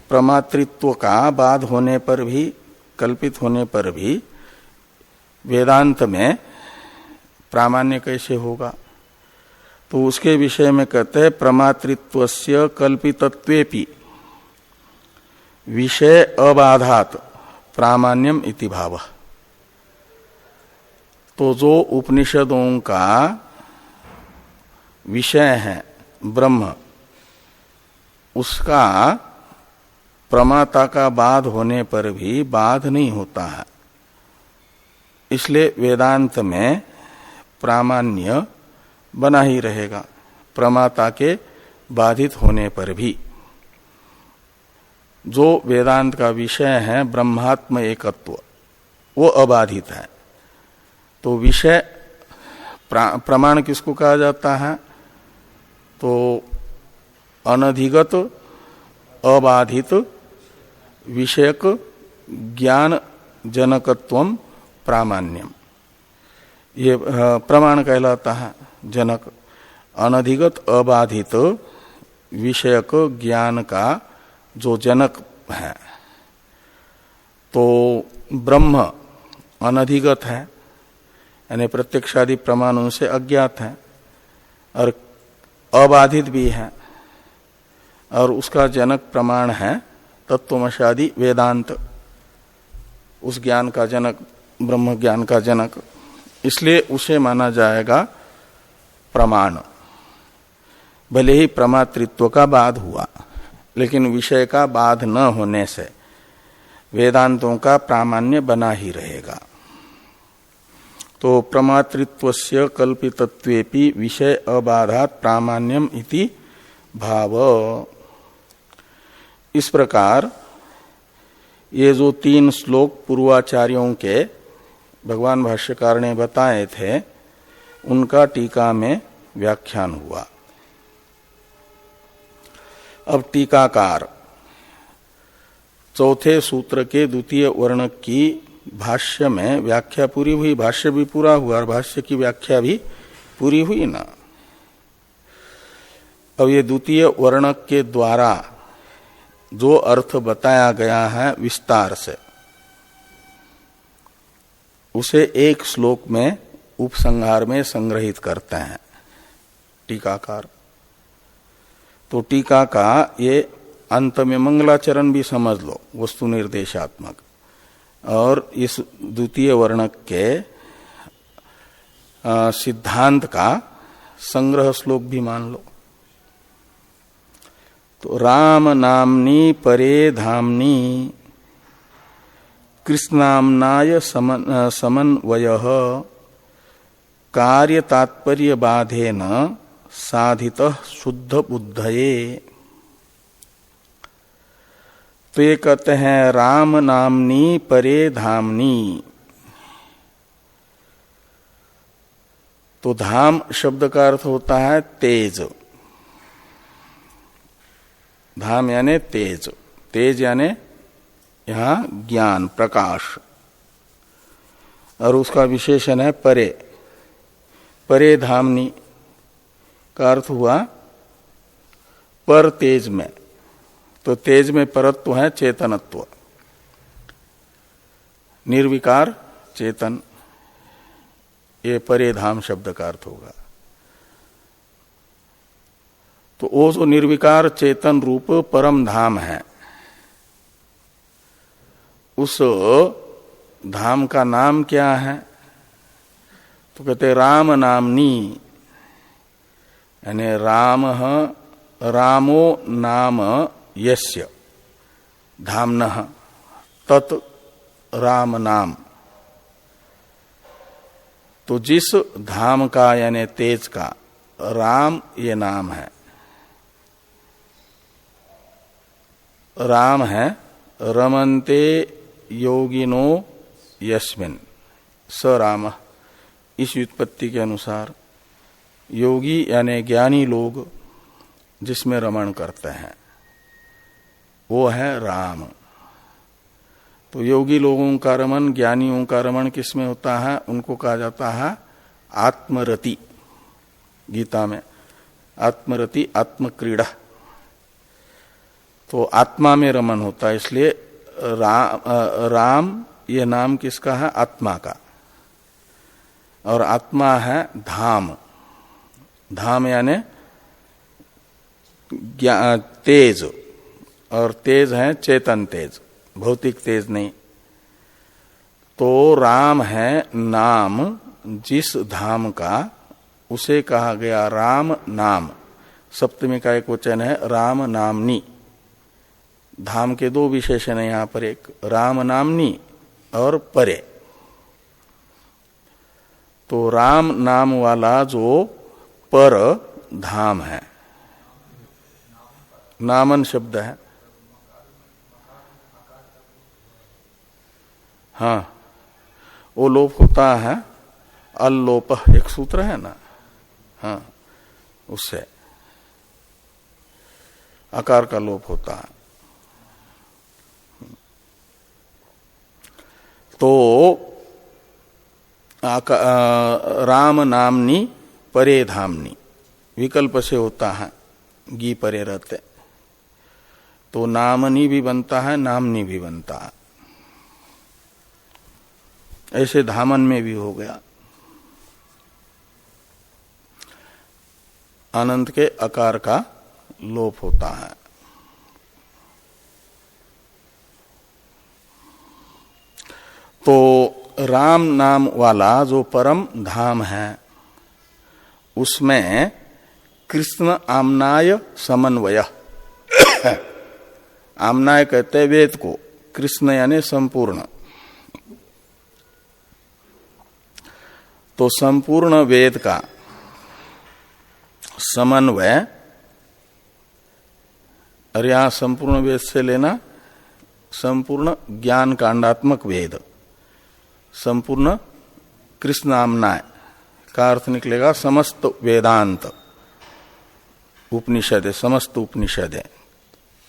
प्रमातृत्व का बाध होने पर भी, कल्पित होने पर भी वेदांत में प्रामाण्य कैसे होगा? तो उसके विषय में कहते हैं प्रमातृत्वस्य कल्पितत्वेपि विषय अबाधात प्रामाण्यम इति भावः। तो जो उपनिषदों का विषय है ब्रह्म, उसका प्रमाता का बाध होने पर भी बाध नहीं होता है, इसलिए वेदांत में प्रामाण्य बना ही रहेगा प्रमाता के बाधित होने पर भी। जो वेदांत का विषय है ब्रह्मात्म एकत्व, वो अबाधित है। तो विषय प्रमाण किसको कहा जाता है? तो अनधिगत अबाधित विषयक ज्ञान जनकत्वम प्रामाण्यम, ये प्रमाण कहलाता है। जनक अनधिगत अबाधित विषयक ज्ञान का जो जनक है, तो ब्रह्म अनधिगत है, यानी प्रत्यक्षादि प्रमाणों से अज्ञात है, और अबाधित भी है, और उसका जनक प्रमाण है तत्वमशादि वेदांत, उस ज्ञान का जनक, ब्रह्म ज्ञान का जनक, इसलिए उसे माना जाएगा प्रमाण। भले ही प्रमातृत्व का बाध हुआ, लेकिन विषय का बाध न होने से वेदांतों का प्रामाण्य बना ही रहेगा। तो प्रमातृत्वस्य कल्पितत्वेपि विषय अबाधात प्रामाण्यम इति भाव। इस प्रकार ये जो 3 श्लोक पूर्वाचार्यों के भगवान भाष्यकार ने बताए थे, उनका टीका में व्याख्यान हुआ। अब टीकाकार चौथे सूत्र के द्वितीय वर्ण की भाष्य में व्याख्या पूरी हुई, भाष्य भी पूरा हुआ और भाष्य की व्याख्या भी पूरी हुई ना। अब ये द्वितीय वर्ण के द्वारा जो अर्थ बताया गया है विस्तार से, उसे एक श्लोक में उपसंहार में संग्रहित करते हैं टीकाकार। तो टीका का ये अंत में मंगलाचरण भी समझ लो, वस्तु निर्देशात्मक, और इस द्वितीय वर्णक के सिद्धांत का संग्रह श्लोक भी मान लो। तो राम नामनी परे धामनी कृष्णामनाय समन्वयः कार्य तात्पर्य बाधेन साधितः शुद्ध बुद्धये। तो ये कहते हैं राम नामनी परे धामनी। तो धाम शब्द का अर्थ होता है तेज। धाम यानी तेज, तेज यानी यहां ज्ञान प्रकाश, और उसका विशेषण है परे। परे धामनी का अर्थ हुआ पर तेज में। तो तेज में परत्व है चेतनत्व, निर्विकार चेतन, ये परे धाम शब्द का अर्थ होगा। तो वो जो निर्विकार चेतन रूप परम धाम है, उस धाम का नाम क्या है? तो कहते राम नामनी, यानी रामो नाम यस्य धाम्नः तत् राम नाम। तो जिस धाम का यानी तेज का राम ये नाम है, राम है रमन्ते योगिनो यस्मिन् स राम। इस व्युत्पत्ति के अनुसार योगी यानी ज्ञानी लोग जिसमें रमण करते हैं वो है राम। तो योगी लोगों का रमण, ज्ञानियों का रमण किसमें होता है? उनको कहा जाता है आत्मरति। गीता में आत्मरति आत्मक्रीड़ा, तो आत्मा में रमण होता है। इसलिए राम ये नाम किसका है? आत्मा का। और आत्मा है धाम। धाम यानी तेज, और तेज है चेतन तेज, भौतिक तेज नहीं। तो राम है नाम जिस धाम का, उसे कहा गया राम नाम। सप्तमी का एक वचन है राम नामनी। धाम के दो विशेषण है यहां पर, एक राम नामनी और परे। तो राम नाम वाला जो पर धाम है, नामन शब्द है। हाँ, वो लोप होता है अल्लोप, एक सूत्र है ना, हाँ, उससे आकार का लोप होता है। तो राम नामनी परे धामनी विकल्प से होता है, गी परे रहते, तो नामनी भी बनता है, नामनी भी बनता है। ऐसे धामन में भी हो गया। अनंत के अकार का लोप होता है। तो राम नाम वाला जो परम धाम है उसमें कृष्ण आमनाय समन्वय। आमनाय कहते वेद को, कृष्ण यानी संपूर्ण। तो संपूर्ण वेद का समन्वय, और यहां संपूर्ण वेद से लेना संपूर्ण ज्ञान कांडात्मक वेद, संपूर्ण कृष्णामनाय का अर्थ निकलेगा समस्त वेदांत उपनिषद, समस्त उपनिषद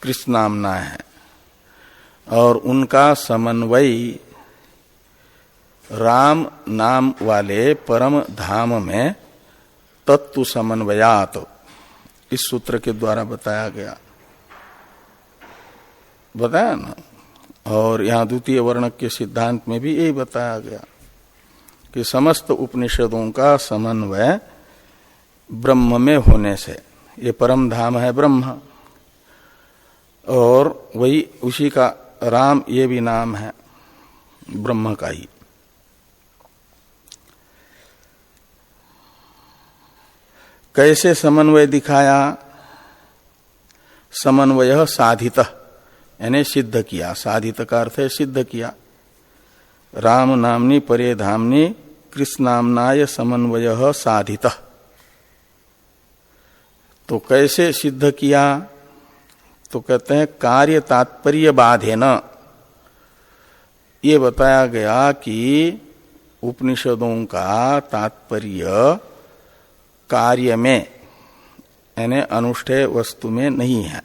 कृष्णामनाय है। और उनका समन्वय राम नाम वाले परम धाम में तत्व समन्वयात, इस सूत्र के द्वारा बताया गया, बताया ना। और यहां द्वितीय वर्णक के सिद्धांत में भी यही बताया गया कि समस्त उपनिषदों का समन्वय ब्रह्म में होने से, ये परम धाम है ब्रह्म, और वही उसी का राम ये भी नाम है ब्रह्म का ही। कैसे समन्वय दिखाया? समन्वय साधित यानी सिद्ध किया। साधित का अर्थ है सिद्ध किया। राम नामनी परे धामनी कृष्णामनाय समन्वय साधित। तो कैसे सिद्ध किया? तो कहते हैं कार्य तात्पर्य बाधेन। ये बताया गया कि उपनिषदों का तात्पर्य कार्य में यानी अनुष्ठेय वस्तु में नहीं है।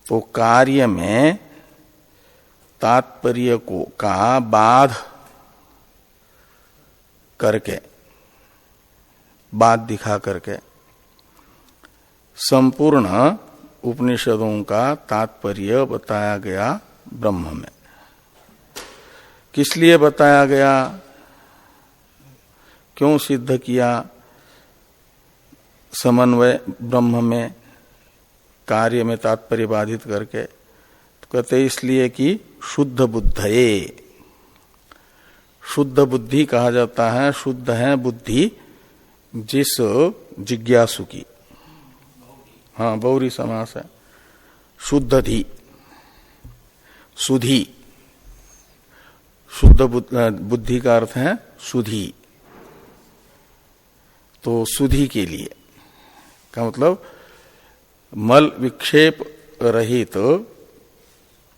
तो कार्य में तात्पर्य को का बाध करके, बात दिखा करके संपूर्ण उपनिषदों का तात्पर्य बताया गया ब्रह्म में। किस लिए बताया गया? क्यों सिद्ध किया समन्वय ब्रह्म में कार्य में तात्पर्य बाधित करके? तो कहते इसलिए कि शुद्ध बुद्धये, शुद्ध बुद्धि कहा जाता है। शुद्ध है बुद्धि जिस जिज्ञासु की, हाँ बहुरी समास है। शुद्धधि, सुधी, शुद्ध बुद्धि का अर्थ है सुधी, तो सुधी के लिए का मतलब मल विक्षेप रहित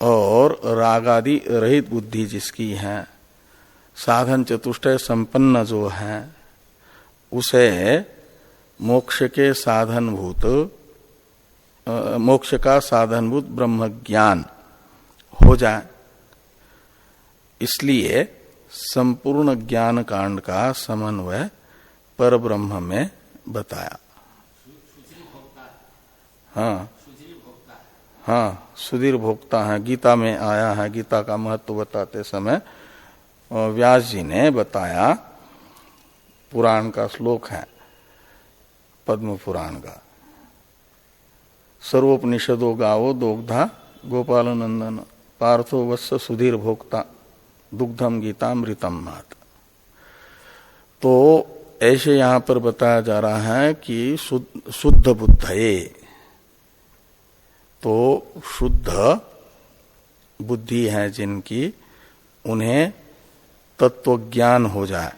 और रागादि रहित बुद्धि जिसकी है, साधन चतुष्टय संपन्न जो है, उसे मोक्ष के साधनभूत, मोक्ष का साधनभूत ब्रह्म ज्ञान हो जाए। इसलिए संपूर्ण ज्ञान कांड का समन्वय पर ब्रह्म में बताया। हाँ हाँ, सुधीर भोक्ता है, गीता में आया है। गीता का महत्व बताते समय व्यास जी ने बताया, पुराण का श्लोक है, पद्म पुराण का, सर्वोपनिषदो गावो दोग्धा गोपाल नंदन पार्थो वत्स सुधीर भोक्ता दुग्धम गीतामृतम मात। तो ऐसे यहां पर बताया जा रहा है कि शुद्ध बुद्धये, तो शुद्ध बुद्धि है जिनकी, उन्हें तत्व ज्ञान हो जाए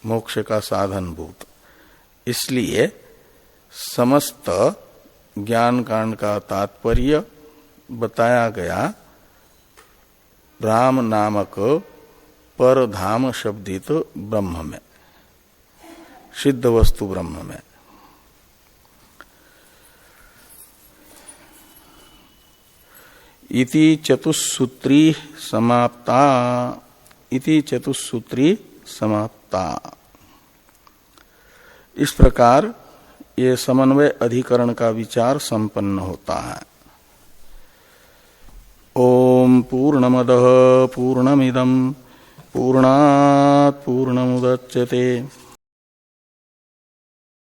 मोक्ष का साधनभूत। इसलिए समस्त ज्ञान कांड का तात्पर्य बताया गया राम नामक परधाम शब्दित ब्रह्म में, सिद्ध वस्तु ब्रह्म में। इति चतुस्सूत्री समाप्ता, इति चतुस्सूत्री समाप्ता। इस प्रकार ये समन्वय अधिकरण का विचार संपन्न होता है। ओम पूर्णमदः पूर्णमिदं पूर्णात् पूर्णमुदच्यते